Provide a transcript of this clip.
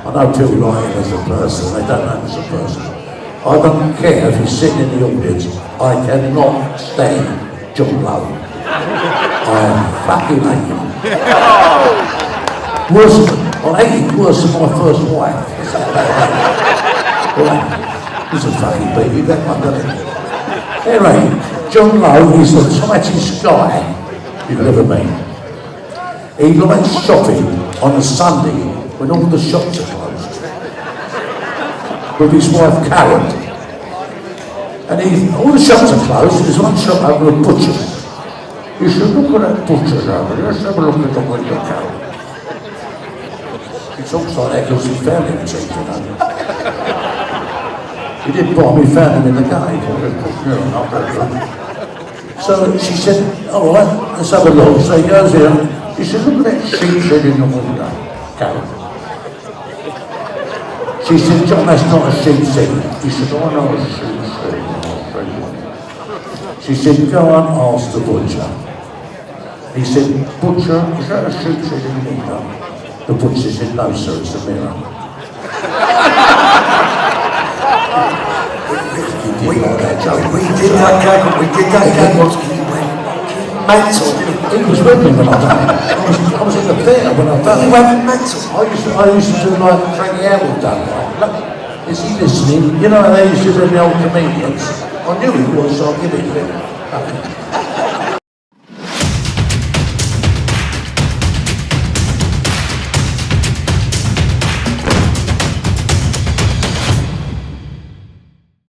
I know people like him as a person, they don't know him as a person. I don't care if he's sitting in the audience, I cannot stand John Lowe. I fucking hate him. I hate him worse than my first wife. Right. He's a fucking baby, that one, doesn't he? Anyway, John Lowe is the tightest guy you've ever met. He likes shopping on a Sunday when all the shops are closed. With his wife Karen. And all the shops are closed, there's one shop over a butcher's. He said, look at that butcher's over there, let's have a look at the window, Karen. He talks like that because he found him cheap, you know. He didn't buy me, found him in the cave. So she said, all right, let's have a look. So he goes in. He said, look at that sheep shed in the window, Karen. She said, John, that's not a sheep shed. He said, I know a sheep shed. She said, go and ask the butcher. He said, butcher, is that a sheep shed in the window? The butcher said, no sir, it's a mirror. We did that joke. We did that joke. Mental. He was with me when I done it. I was in the theatre when I done it. He went mental. I used to do like Frankie Howard done it. Look, is he listening? You know how they used to do the old comedians? I knew he was, so I'll give it to him.